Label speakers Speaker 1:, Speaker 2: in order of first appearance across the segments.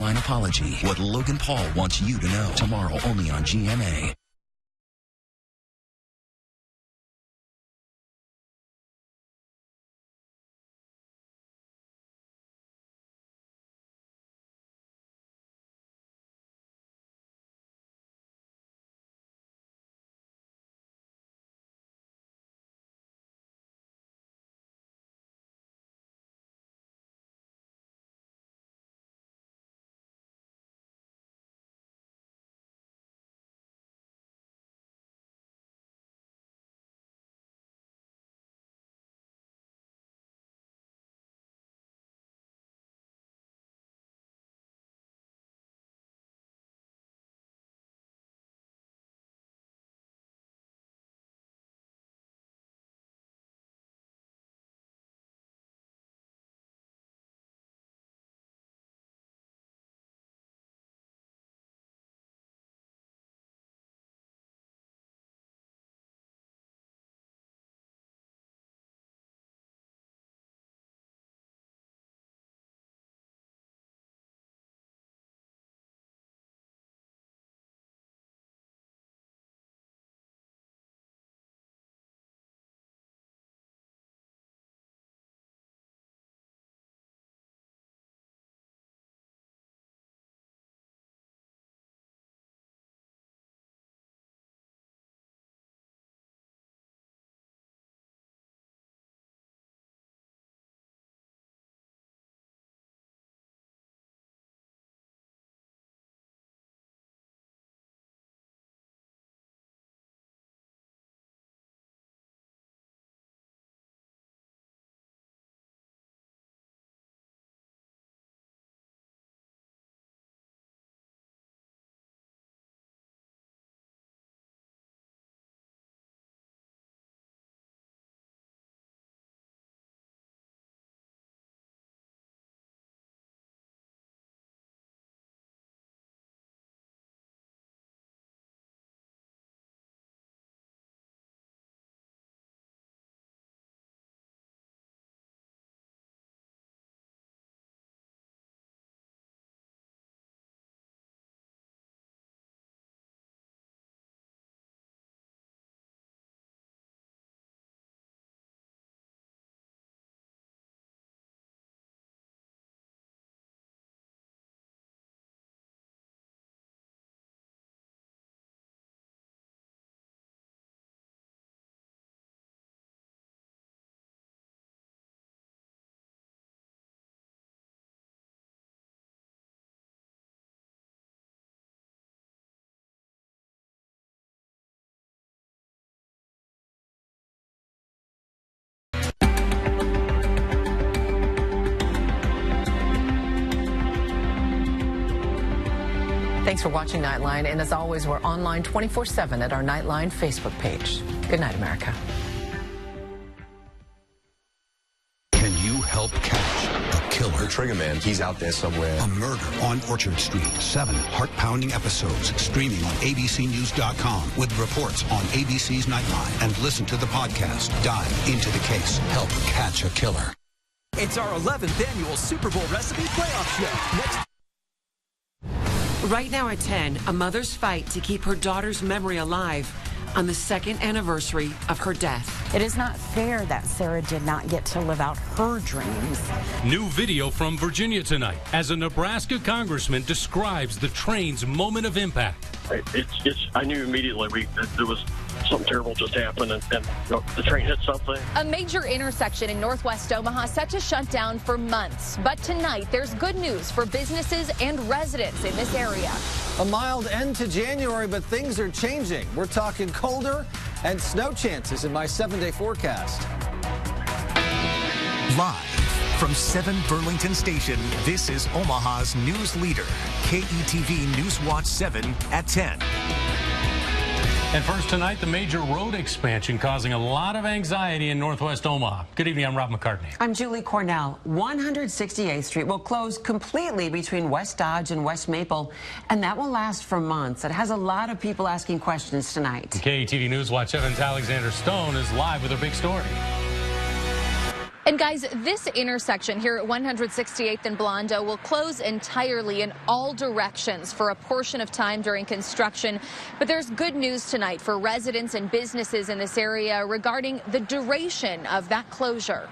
Speaker 1: fine apology. What Logan Paul wants you to know. Tomorrow only on GMA.
Speaker 2: Thanks for watching Nightline, and as always, we're online 24/7 at our Nightline Facebook page. Good night, America.
Speaker 3: Can you help catch a killer?
Speaker 4: The Trigger Man, he's out there somewhere.
Speaker 3: A Murder on Orchard Street. 7 heart-pounding episodes streaming on abcnews.com with reports on ABC's Nightline. And listen to the podcast. Dive into the case. Help catch a killer.
Speaker 5: It's our 11th annual Super Bowl recipe playoff show. Next.
Speaker 6: Right now at 10, a mother's fight to keep her daughter's memory alive on the 2nd anniversary of her death.
Speaker 7: It is not fair that Sarah did not get to live out her dreams.
Speaker 8: New video from Virginia tonight as a Nebraska congressman describes the train's moment of impact.
Speaker 9: I knew immediately that there was something terrible just happened, and the train hit something.
Speaker 10: A major intersection in northwest Omaha set to shut down for months. But tonight, there's good news for businesses and residents in this area.
Speaker 11: A mild end to January, but things are changing. We're talking colder and snow chances in my 7-day forecast.
Speaker 12: Live from 7 Burlington Station, this is Omaha's news leader, KETV Newswatch 7 at 10.
Speaker 8: And first tonight, the major road expansion causing a lot of anxiety in northwest Omaha. Good evening, I'm Rob McCartney.
Speaker 6: I'm Julie Cornell. 168th Street will close completely between West Dodge and West Maple, and that will last for months. It has a lot of people asking questions tonight.
Speaker 8: KETV Newswatch 7's Alexander Stone is live with a big story.
Speaker 10: And guys, this intersection here at 168th and Blondo will close entirely in all directions for a portion of time during construction. But there's good news tonight for residents and businesses in this area regarding the duration of that closure.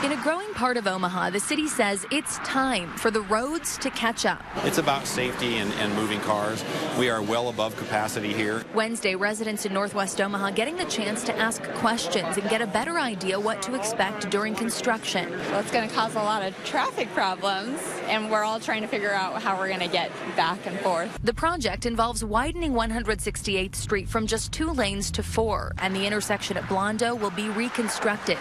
Speaker 10: In a growing part of Omaha, the city says it's time for the roads to catch up.
Speaker 13: It's about safety and moving cars. We are well above capacity here.
Speaker 10: Wednesday, residents in Northwest Omaha getting the chance to ask questions and get a better idea what to expect during construction.
Speaker 14: Well, it's going to cause a lot of traffic problems, and we're all trying to figure out how we're going to get back and forth.
Speaker 10: The project involves widening 168th Street from just 2 lanes to 4, and the intersection at Blondo will be reconstructed.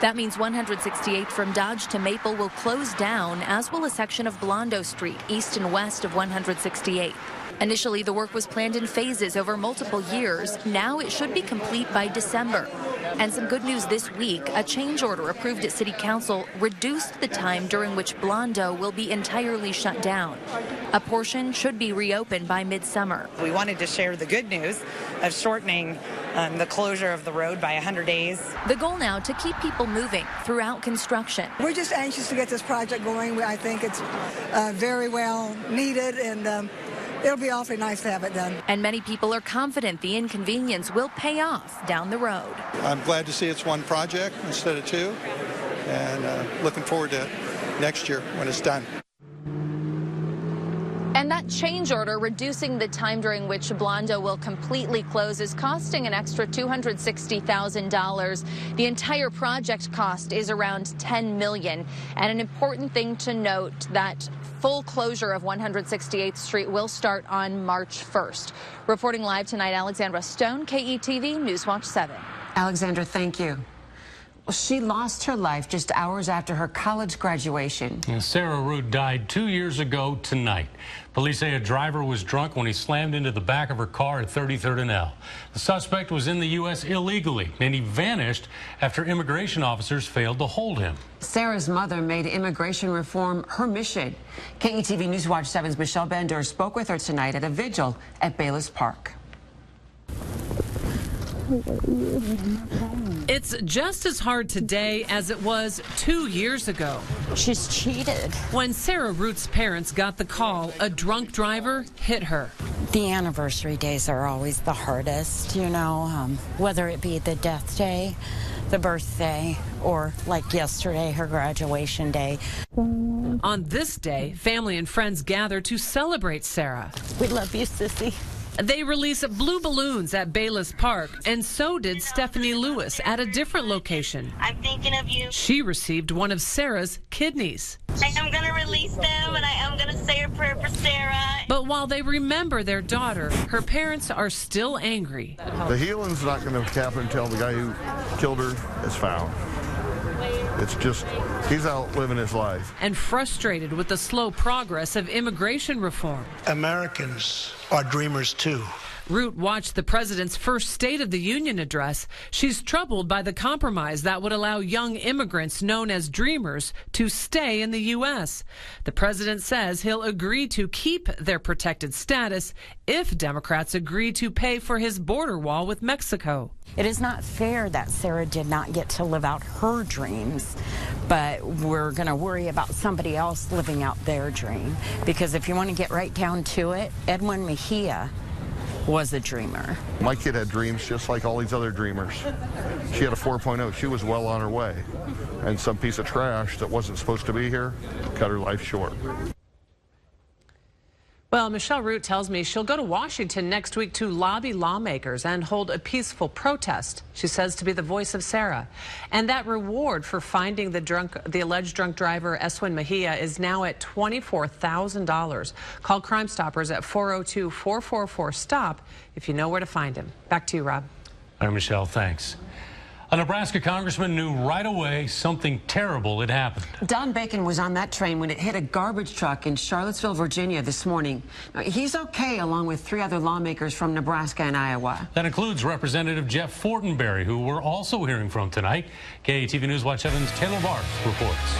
Speaker 10: That means 168th from Dodge to Maple will close down, as will a section of Blondo Street, east and west of 168th. Initially, the work was planned in phases over multiple years. Now it should be complete by December. And some good news this week, a change order approved at City Council reduced the time during which Blondo will be entirely shut down. A portion should be reopened by midsummer.
Speaker 15: We wanted to share the good news of shortening the closure of the road by 100 days.
Speaker 10: The goal now to keep people moving throughout construction.
Speaker 16: We're just anxious to get this project going. I think it's very well needed, and it'll be awfully nice to have it done.
Speaker 10: And many people are confident the inconvenience will pay off down the road.
Speaker 17: I'm glad to see it's one project instead of 2, and looking forward to next year when it's done.
Speaker 10: And that change order reducing the time during which Blondo will completely close is costing an extra $260,000. The entire project cost is around $10 million. And an important thing to note, that full closure of 168th Street will start on March 1st. Reporting live tonight, Alexandra Stone, KETV Newswatch 7.
Speaker 6: Alexandra, thank you. Well, she lost her life just hours after her college graduation.
Speaker 8: Sarah Root died 2 years ago tonight. Police say a driver was drunk when he slammed into the back of her car at 33rd and L. The suspect was in the U.S. illegally, and he vanished after immigration officers failed to hold him.
Speaker 6: Sarah's mother made immigration reform her mission. KETV Newswatch 7's Michelle Bender spoke with her tonight at a vigil at Bayless Park.
Speaker 18: It's just as hard today as it was 2 years ago.
Speaker 7: She's cheated.
Speaker 18: When Sarah Root's parents got the call, a drunk driver hit her.
Speaker 7: The anniversary days are always the hardest, you know, whether it be the death day, the birthday, or like yesterday, her graduation day.
Speaker 18: On this day, family and friends gather to celebrate Sarah.
Speaker 7: We love you, sissy.
Speaker 18: They release blue balloons at Bayless Park, and so did Stephanie Lewis at a different location.
Speaker 19: I'm thinking of you.
Speaker 18: She received one of Sarah's kidneys.
Speaker 19: I am going to release them, and I am going to say a prayer for Sarah.
Speaker 18: But while they remember their daughter, her parents are still angry.
Speaker 20: The healing's not going to happen until the guy who killed her is found. It's just, he's out living his life.
Speaker 18: And frustrated with the slow progress of immigration reform.
Speaker 21: Americans are dreamers too.
Speaker 18: Root watched the president's first State of the Union address. She's troubled by the compromise that would allow young immigrants known as dreamers to stay in the U.S. The president says he'll agree to keep their protected status if Democrats agree to pay for his border wall with Mexico.
Speaker 7: It is not fair that Sarah did not get to live out her dreams, but we're going to worry about somebody else living out their dream. Because if you want to get right down to it, Edwin Mejia was a dreamer.
Speaker 20: My kid had dreams just like all these other dreamers. She had a 4.0. She was well on her way. And some piece of trash that wasn't supposed to be here cut her life short.
Speaker 18: Well, Michelle Root tells me she'll go to Washington next week to lobby lawmakers and hold a peaceful protest, she says, to be the voice of Sarah. And that reward for finding the alleged drunk driver, Eswin Mejia, is now at $24,000. Call Crime Stoppers at 402-444-STOP if you know where to find him. Back to you, Rob.
Speaker 8: All right, Michelle, thanks. A Nebraska congressman knew right away something terrible had happened.
Speaker 6: Don Bacon was on that train when it hit a garbage truck in Charlottesville, Virginia this morning. Now, he's okay, along with 3 other lawmakers from Nebraska and Iowa.
Speaker 8: That includes Representative Jeff Fortenberry, who we're also hearing from tonight. KETV Newswatch 7's Taylor Barth reports.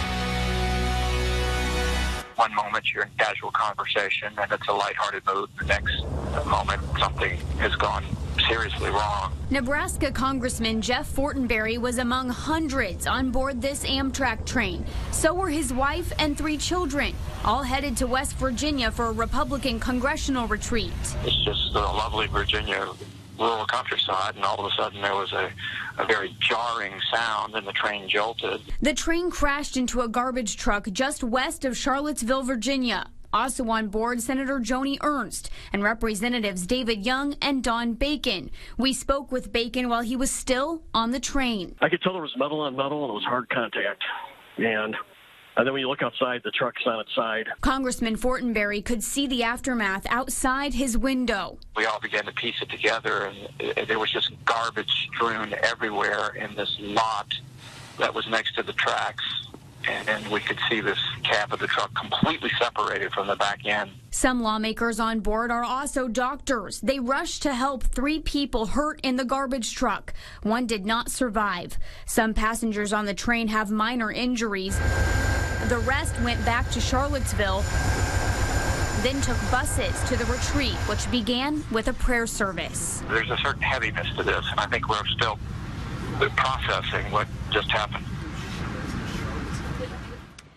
Speaker 22: One moment you're in casual conversation and it's a lighthearted mood. The next moment something has gone
Speaker 1: seriously wrong.
Speaker 22: Nebraska Congressman Jeff Fortenberry was among hundreds on board this Amtrak train. So were his wife and 3 children, all headed to West Virginia for a Republican congressional retreat.
Speaker 1: It's just a lovely Virginia rural countryside, and all of a sudden there was a very jarring sound and the train jolted.
Speaker 22: The train crashed into a garbage truck just west of Charlottesville, Virginia. Also on board, Senator Joni Ernst and Representatives David Young and Don Bacon. We spoke with Bacon while he was still on the train.
Speaker 9: I could tell there was metal on metal and it was hard contact. And then when you look outside, the truck's on its side.
Speaker 22: Congressman Fortenberry could see the aftermath outside his window.
Speaker 1: We all began to piece it together, and there was just garbage strewn everywhere in this lot that was next to the tracks. And we could see this cab of the truck completely separated from the back end.
Speaker 22: Some lawmakers on board are also doctors. They rushed to help 3 people hurt in the garbage truck. 1 did not survive. Some passengers on the train have minor injuries. The rest went back to Charlottesville, then took buses to the retreat, which began with a prayer service.
Speaker 1: There's a certain heaviness to this, and I think we're still processing what just happened.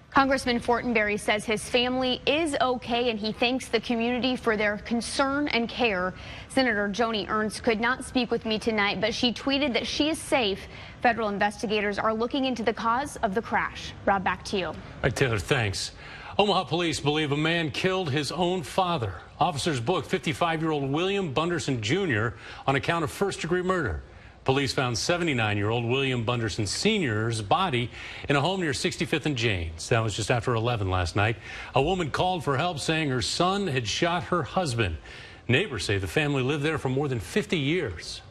Speaker 22: Congressman Fortenberry says his family is okay, and he thanks the community for their concern and care. Senator Joni Ernst could not speak with me tonight, but she tweeted that she is safe. Federal investigators are looking into the cause of the crash. Rob, back to you.
Speaker 8: All right, Taylor, thanks. Omaha police believe a man killed his own father. Officers booked 55-year-old William Bunderson Jr. on account of first-degree murder. Police found 79-year-old William Bunderson Sr.'s body in a home near 65th and Janes. That was just after 11 last night. A woman called for help saying her son had shot her husband. Neighbors say the family lived there for more than 50 years.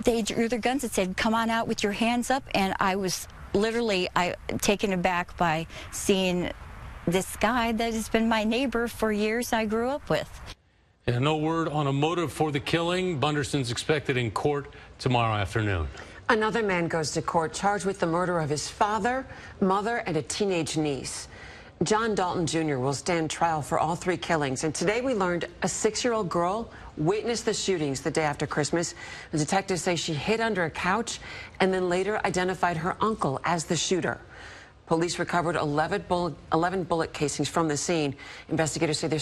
Speaker 23: They drew their guns and said, "Come on out with your hands up," and I was literally taken aback by seeing this guy that has been my neighbor for years I grew up with.
Speaker 8: And no word on a motive for the killing. Bunderson's expected in court tomorrow afternoon.
Speaker 6: Another man goes to court charged with the murder of his father, mother, and a teenage niece. John Dalton Jr. will stand trial for all 3 killings. And today we learned a 6-year-old girl witnessed the shootings the day after Christmas. The detectives say she hid under a couch and then later identified her uncle as the shooter. Police recovered 11 bullet casings from the scene. Investigators say there's